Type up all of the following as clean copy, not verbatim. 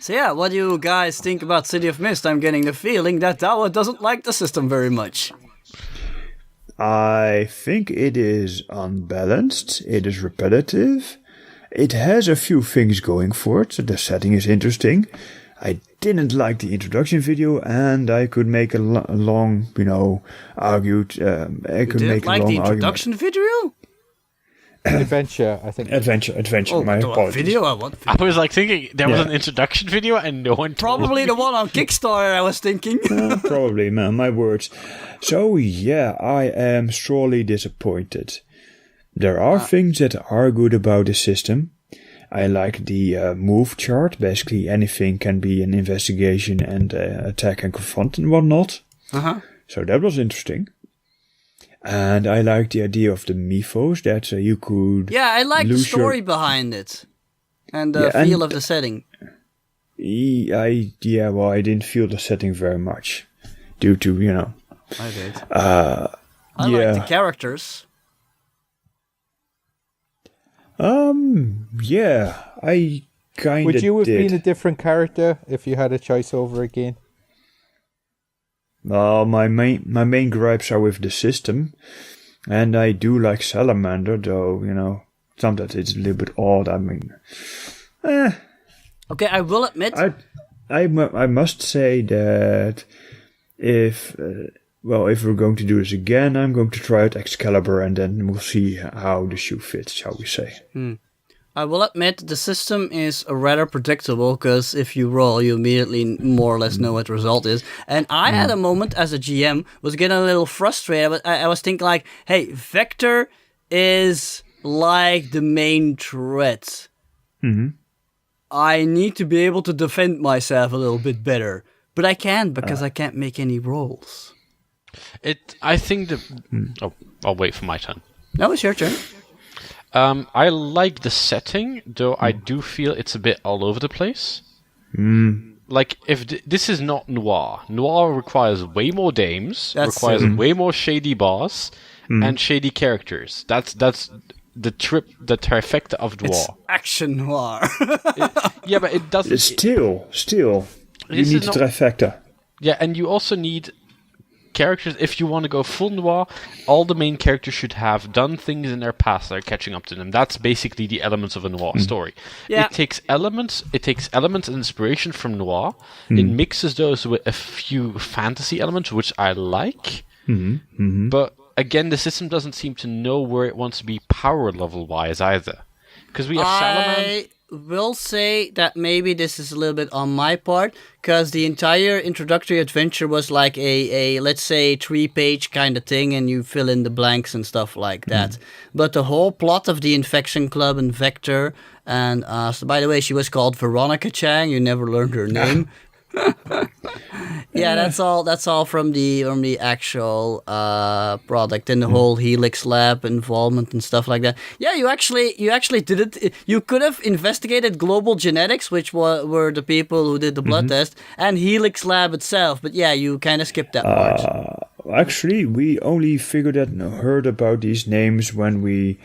So yeah, what do you guys think about City of Mist? I'm getting the feeling that Dawa doesn't like the system very much. I think it is unbalanced. It is repetitive. It has a few things going for it. The setting is interesting. I didn't like the introduction video, and I could make a long, argued. I could make a long the introduction video? Adventure, I think. Adventure. Oh, My apologies. Video? What video? I was like thinking there was an introduction video and no one told Probably me. the one on Kickstarter, I was thinking. Probably, man. My words. So yeah, I am sorely disappointed. There are things that are good about the system. I like the move chart. Basically, anything can be an investigation and attack and confront and whatnot. So that was interesting. And I like the idea of the mythos that you could. Yeah, I like the story behind it. And the feel of the setting. I didn't feel the setting very much. Due to, I did. I like the characters. Yeah, I kind of Would you have did. been a different character if you had a choice over again? Well, my main gripes are with the system, and I do like Salamander, though, sometimes it's a little bit odd. I mean, Okay, I will admit. I must say that if we're going to do this again, I'm going to try out Excalibur, and then we'll see how the shoe fits, shall we say. I will admit the system is rather predictable, because if you roll, you immediately more or less know what the result is. And I had a moment as a GM, was getting a little frustrated, but I was thinking like, hey, Vector is like the main threat. I need to be able to defend myself a little bit better. But I can't, because I can't make any rolls. I think I'll wait for my turn. No, it's your turn. I like the setting, though I do feel it's a bit all over the place. Like, if this is not noir. Noir requires way more dames, requires way more shady boss, and shady characters. That's the trifecta of noir. It's action noir. Yeah, but it doesn't... Still, you need the trifecta. Yeah, and you also need characters. If you want to go full noir, all the main characters should have done things in their past that are catching up to them. That's basically the elements of a noir story. Yeah. It takes elements and inspiration from noir. It mixes those with a few fantasy elements, which I like. But again, the system doesn't seem to know where it wants to be power level wise either. Because we have Salamander. I will say that maybe this is a little bit on my part, because the entire introductory adventure was like a let's say 3-page kind of thing, and you fill in the blanks and stuff like that. But the whole plot of the Infection Club and Vector, and so by the way, she was called Veronica Chang. You never learned her name. Yeah, that's all from the actual product, and the whole Helix Lab involvement and stuff like that. Yeah, you actually did it. You could have investigated Global Genetics, which were the people who did the blood test, and Helix Lab itself. But yeah, you kind of skipped that part. Actually, we only heard about these names when we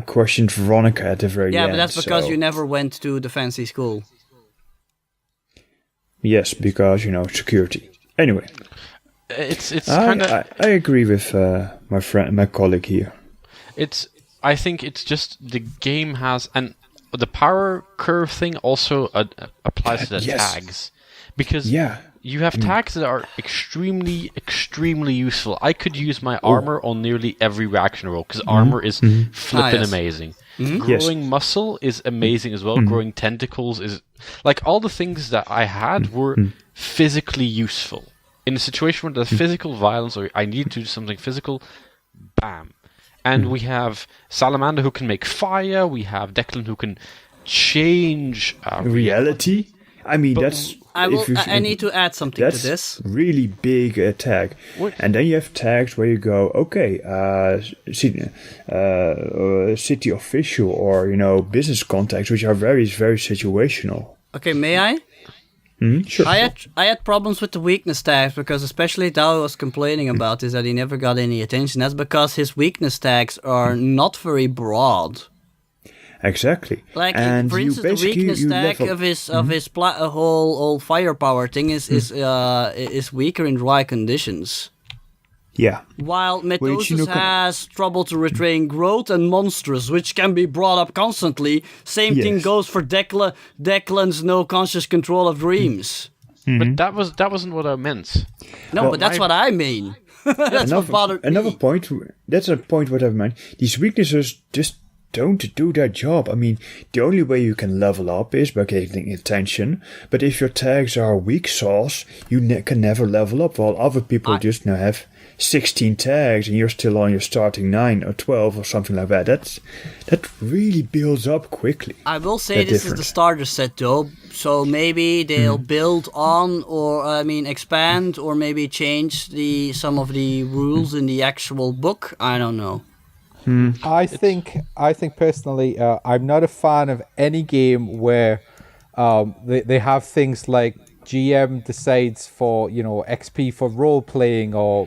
questioned Veronica at the very end. Yeah, but that's because you never went to the fancy school. Yes, because, security. Anyway. It's kind of... I agree with my colleague here. I think it's just the game has... And the power curve thing also applies to the tags. Because you have tags that are extremely, extremely useful. I could use my armor on nearly every reaction roll, because armor is flippin' amazing. Growing muscle is amazing as well. Growing tentacles is... Like, all the things that I had were physically useful. In a situation where there's physical violence, or I need to do something physical, bam. And we have Salamander who can make fire. We have Declan who can change... reality? I mean, that's... I need to add something to this. That's really big tag. And then you have tags where you go, okay, city official, or, business contacts, which are very, very situational. Okay, may I? Sure. I had problems with the weakness tags, because especially Dao was complaining about is that he never got any attention. That's because his weakness tags are not very broad. Exactly. Like, and for you instance, the basically weakness you stack level. of his whole firepower thing is weaker in dry conditions. Yeah. While Which, you Mitosis know, has trouble to retain growth and monstrous, which can be brought up constantly. Same thing Yes. goes for Declan's no conscious control of dreams. But that wasn't what I meant. No, Well, but that's what I mean. That's what bothered another me. point. That's a point what I meant. These weaknesses just don't do their job. I mean, the only way you can level up is by getting attention. But if your tags are weak sauce, you can never level up. While other people just now have 16 tags and you're still on your starting 9 or 12 or something like that. That really builds up quickly. I will say this is the starter set though, so maybe they'll build on or expand or maybe change some of the rules in the actual book. I don't know. I think personally, I'm not a fan of any game where they have things like GM decides for XP for role playing or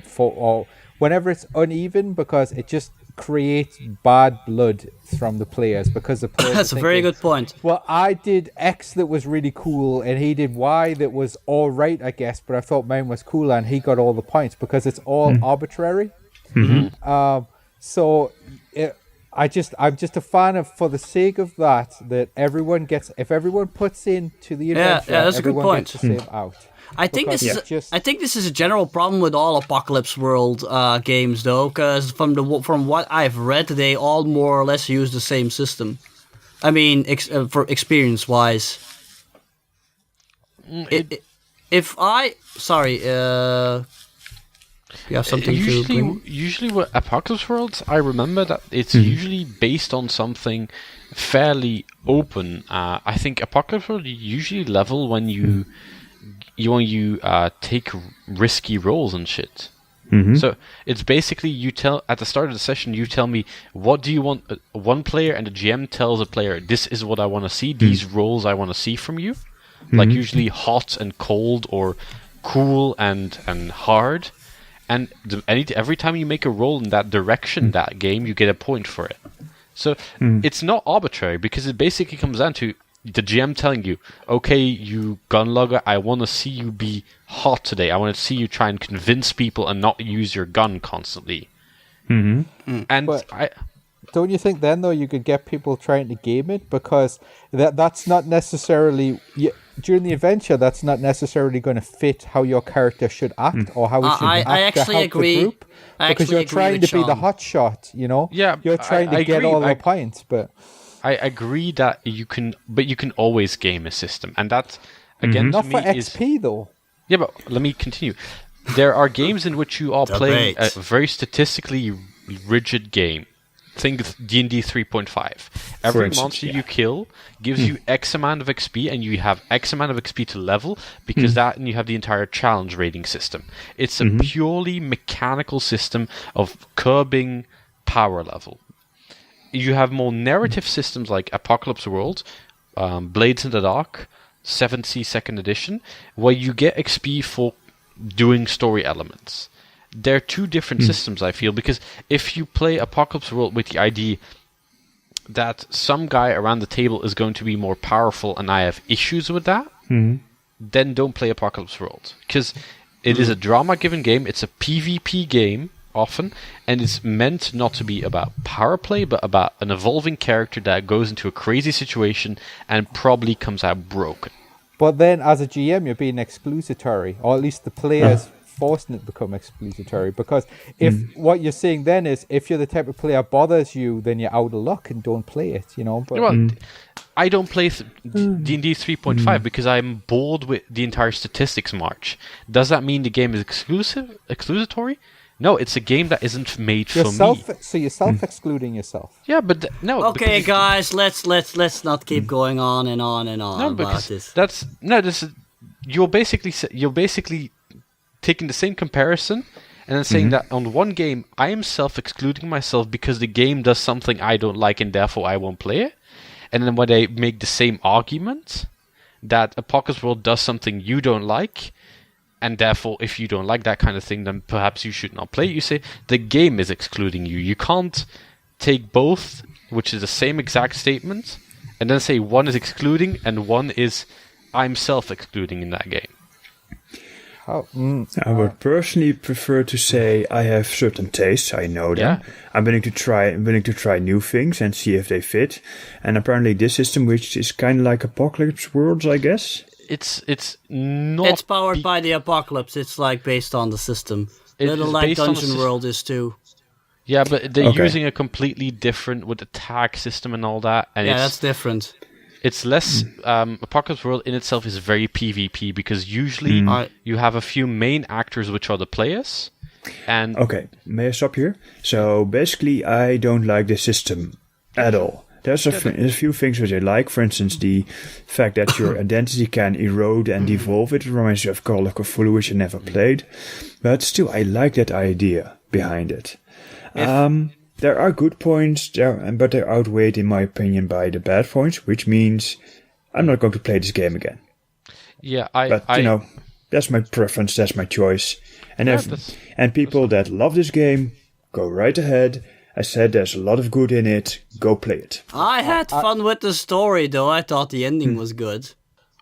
whenever it's uneven, because it just creates bad blood from the players, because the players That's a very good point. Well, I did X that was really cool and he did Y that was all right, I guess, but I thought mine was cooler and he got all the points because it's all arbitrary. So I'm just a fan of, for the sake of that everyone gets, if everyone puts into the adventure, that's a good everyone point. gets the same out. I think Because I think this is a general problem with all Apocalypse World games, though, because from what I've read, they all more or less use the same system. I mean, for experience-wise. You have something to bring? Usually with Apocalypse Worlds, I remember that it's usually based on something fairly open. I think Apocalypse World you usually level when you take risky rolls and shit. So it's basically you tell at the start of the session, you tell me what do you want. One player and the GM tells a player, this is what I want to see. These rolls I want to see from you, like usually hot and cold or cool and hard. And every time you make a roll in that direction, that game, you get a point for it. So it's not arbitrary, because it basically comes down to the GM telling you, okay, you gun logger, I want to see you be hot today. I want to see you try and convince people and not use your gun constantly. And don't you think then, though, you could get people trying to game it? Because that's not necessarily... during the adventure, that's not necessarily going to fit how your character should act or how he should act I actually to help agree. the group. Because you're trying to be the hot shot, Yeah, you're trying to get agree. all the points, but... I agree that you can always game a system. And that, again, Not to for me XP, though. Yeah, but let me continue. There are games in which you are playing a Debate. very statistically rigid game. Think D&D 3.5. Every instance, monster you kill gives you X amount of XP, and you have X amount of XP to level, because and you have the entire challenge rating system. It's a purely mechanical system of curbing power level. You have more narrative systems like Apocalypse World, Blades in the Dark, 7th C 2nd edition, where you get XP for doing story elements. They're two different systems, I feel, because if you play Apocalypse World with the idea that some guy around the table is going to be more powerful and I have issues with that, then don't play Apocalypse World. Because it is a drama-given game, it's a PvP game, often, and it's meant not to be about power play, but about an evolving character that goes into a crazy situation and probably comes out broken. But then, as a GM, you're being exclusatory, or at least the players forcing it to become exclusatory. Because if what you're saying then is, if you're the type of player bothers you, then you're out of luck and don't play it. But well, I don't play D&D 3.5 because I'm bored with the entire statistics march. Does that mean the game is exclusatory? No, it's a game that isn't made for me. So you're self-excluding yourself. Yeah, but no. Okay, guys, let's not keep going on and on and on about this. You're basically taking the same comparison and then saying that on one game I am self-excluding myself because the game does something I don't like and therefore I won't play it. And then when they make the same argument that Apocalypse World does something you don't like, and therefore, if you don't like that kind of thing, then perhaps you should not play it. You say the game is excluding you. You can't take both, which is the same exact statement, and then say one is excluding and one is I'm self-excluding in that game. I would personally prefer to say I have certain tastes. I know them. Yeah. I'm willing to try new things and see if they fit. And apparently, this system, which is kind of like Apocalypse Worlds, I guess. It's not. It's powered by the Apocalypse. It's like based on the system. It Little is like based on the Dungeon World is too. Yeah, but they're Okay. using a completely different with the tag system and all that, and Yeah, that's different. it's less. Apocalypse World in itself is very PvP because usually you have a few main actors, which are the players, and Okay, may I stop here? So basically, I don't like the system at all. There's a few things which I like. For instance, the fact that your identity can erode and devolve. It reminds me of Call of Cthulhu, which I never played. But still, I like that idea behind it. There are good points, but they're outweighed, in my opinion, by the bad points, which means I'm not going to play this game again. yeah, But, that's my preference, that's my choice. And and people that love this game, go right ahead. I said there's a lot of good in it. Go play it. I had fun with the story, though. I thought the ending was good.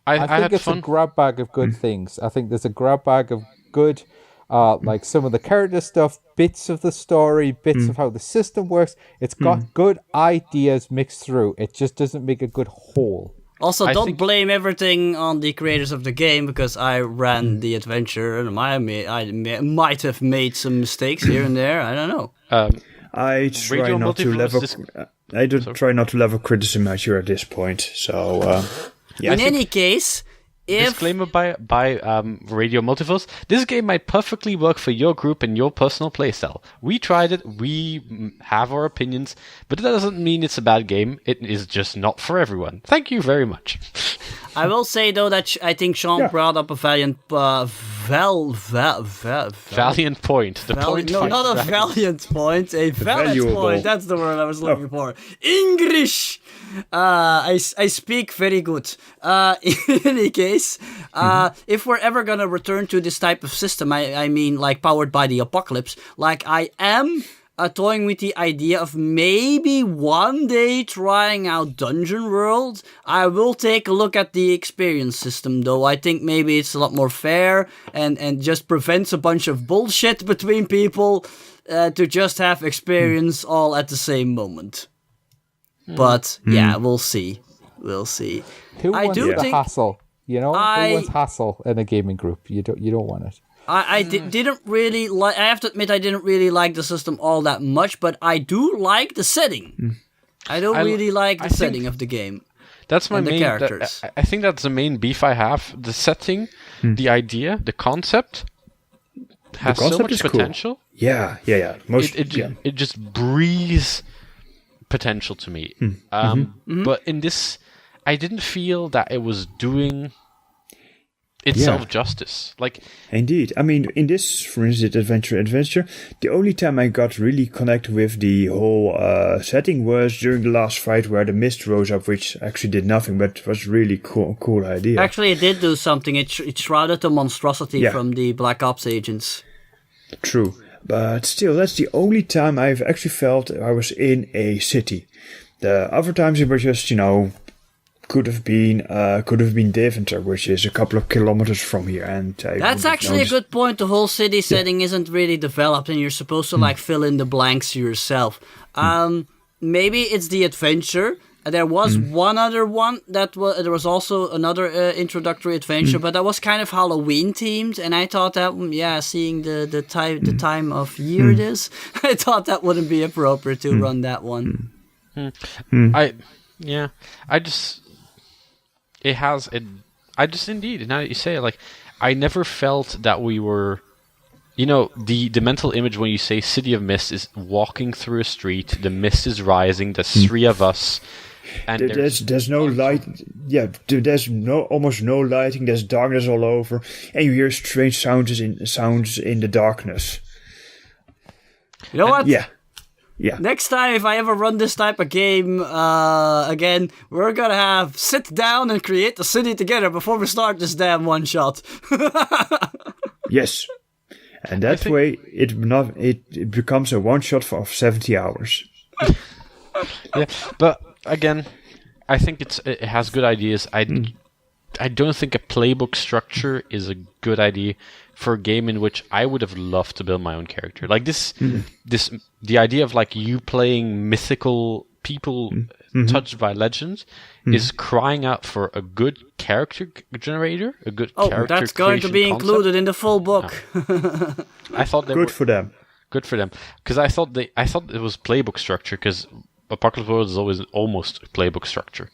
I think had it's fun. a grab bag of good things. I think there's a grab bag of good, like some of the character stuff, bits of the story, bits of how the system works. It's got good ideas mixed through. It just doesn't make a good whole. Also, I don't think- blame everything on the creators of the game, because I ran the adventure and I might have made some mistakes here and there. I don't know. I try Radio not to Multiverse level. is- I do try not to level criticism at you at this point. So yeah. In any case, if Disclaimer by RadioMultiverse, this game might perfectly work for your group and your personal playstyle. We tried it, we have our opinions, but that doesn't mean it's a bad game. It is just not for everyone. Thank you very much. I will say though that I think Sean brought up a valiant, Valiant point. The point. no, not a valiant point, a valid valuable. point. That's the word I was looking for. English. I speak very good. In any case, if we're ever gonna return to this type of system, I mean, like powered by the Apocalypse, like I am toying with the idea of maybe one day trying out Dungeon World. I will take a look at the experience system, though. I think maybe it's a lot more fair and just prevents a bunch of bullshit between people to just have experience all at the same moment. But yeah, we'll see. We'll see. Who I wants do the think hassle? You know, I- who wants hassle in a gaming group? You don't want it. I didn't really like. I have to admit, I didn't really like the system all that much, but I do like the setting. I don't really like the I think- setting of the game. That's my And the main. characters. I think that's the main beef I have. The setting, the idea, the concept has so concept much is cool. potential. Yeah. Most It just breathes potential to me. But in this, I didn't feel that it was doing itself justice. Like, Indeed. I mean, in this, for instance, adventure, the only time I got really connected with the whole setting was during the last fight where the mist rose up, which actually did nothing, but it was really cool idea. Actually, it did do something. It shrouded the monstrosity Yeah. from the Black Ops agents. True. But still, that's the only time I've actually felt I was in a city. The other times it was just, could have been Deventer, which is a couple of kilometers from here. And That's actually a good point. The whole city setting isn't really developed, and you're supposed to like fill in the blanks yourself. Maybe it's the adventure. There was one other one that was. There was also another introductory adventure, but that was kind of Halloween themed, and I thought that, seeing the time of year it is, I thought that wouldn't be appropriate to run that one. Indeed, now that you say it, like, I never felt that we were, the mental image when you say City of Mist is walking through a street, the mist is rising, there's three of us, and there's no light. Yeah, there's almost no lighting. There's darkness all over, and you hear strange sounds in the darkness. You know what? Yeah. Next time, if I ever run this type of game again, we're gonna sit down and create the city together before we start this damn one shot. Yes, and that way it becomes a one shot of 70 hours. Yeah, but again, I think it has good ideas. I don't think a playbook structure is a good idea for a game in which I would have loved to build my own character. Like the idea of like you playing mythical people touched by legends is crying out for a good character generator, a good character that's going to be concept. included in the full book. I thought they Good for them. Good for them, because I thought it was playbook structure, because Apocalypse World is always almost playbook structure.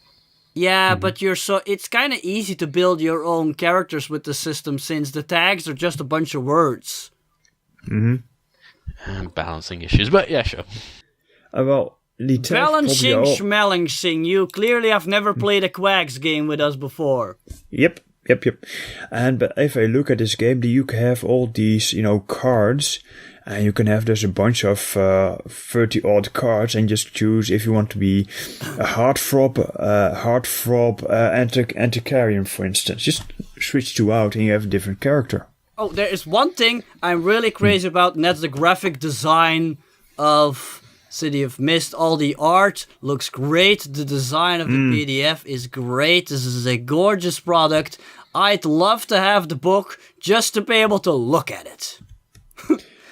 Yeah, but it's kind of easy to build your own characters with the system, since the tags are just a bunch of words. And balancing issues, but yeah, sure. Well, the tags Balancing, probably schmalancing. You clearly have never played a Quacks game with us before. Yep. But if I look at this game, you can have all these, cards, and you can have just a bunch of 30 odd cards, and just choose if you want to be a heartthrob, Antiquarian, for instance. Just switch two out, and you have a different character. Oh, there is one thing I'm really crazy about, and that's the graphic design of City of Mist. All the art looks great. The design of the PDF is great. This is a gorgeous product. I'd love to have the book just to be able to look at it.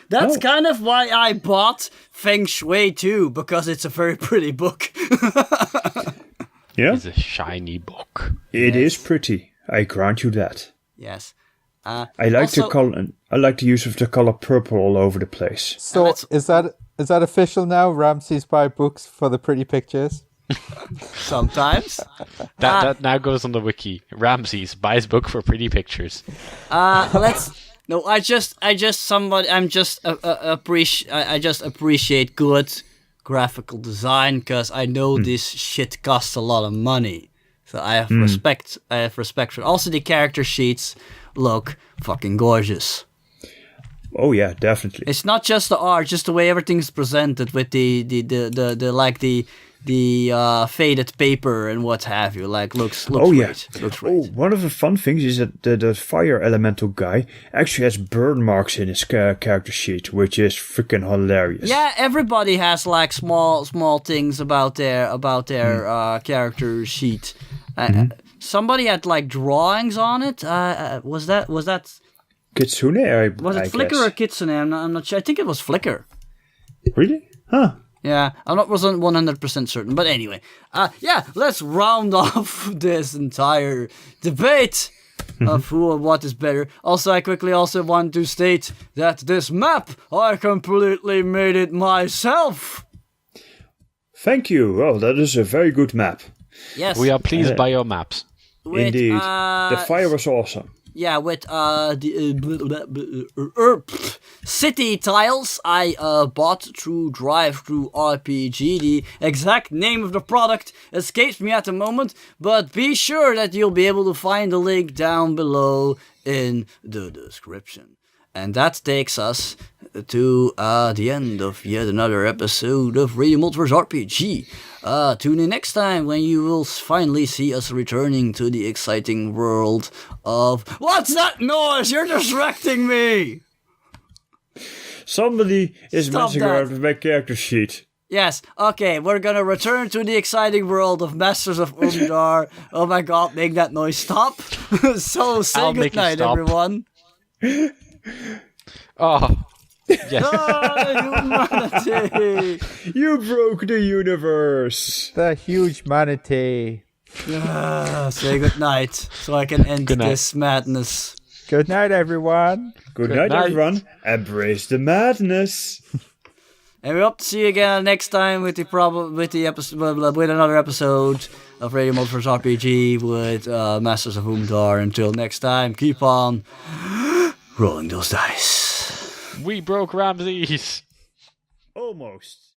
That's kind of why I bought Feng Shui too, because it's a very pretty book. Yeah, It's a shiny book. it is pretty. I grant you that. Yes. I like the use of the color purple all over the place. So is that official now? Ramses buy books for the pretty pictures. Sometimes. That now goes on the wiki. Ramses buys book for pretty pictures. No, I just appreciate good graphical design, because I know this shit costs a lot of money. So I have respect. I have respect for it. Also, the character sheets look fucking gorgeous. Oh yeah, definitely. It's not just the art, just the way everything's presented with the faded paper and what have you. Like looks Oh yeah. great. Looks great. One of the fun things is that the fire elemental guy actually has burn marks in his character sheet, which is freaking hilarious. Yeah, everybody has like small things about their character sheet. Somebody had like drawings on it. Was that Kitsune, was it I Flickr guess. or Kitsune? I'm not sure. I think it was Flickr. Really? Huh. Yeah, I'm not 100% certain. But anyway, let's round off this entire debate of who or what is better. Also, I quickly also want to state that this map, I completely made it myself. Thank you. Well, that is a very good map. Yes. We are pleased by your maps. with, Indeed. The fire was awesome. Yeah, with city tiles I bought through Drive-Thru RPG. The exact name of the product escapes me at the moment, but be sure that you'll be able to find the link down below in the description. And that takes us to the end of yet another episode of RadioMultiverse RPG. Tune in next time when you will finally see us returning to the exciting world of... What's that noise? You're distracting me! Somebody is Stop messing that. around with my character sheet. Yes, okay, we're gonna return to the exciting world of Masters of UMDAAR. Oh my god, make that noise stop. So say I'll make it goodnight, stop. everyone. Oh, yes. Humanity! You broke the universe. The huge manatee. Say goodnight, so I can end Good night. this madness. Good night, everyone. Good night, night. everyone. Embrace the madness. And we hope to see you again next time with with another episode of RadioMultiverse RPG with Masters of UMDAAR. Until next time, keep on rolling those dice. We broke Ramses. Almost.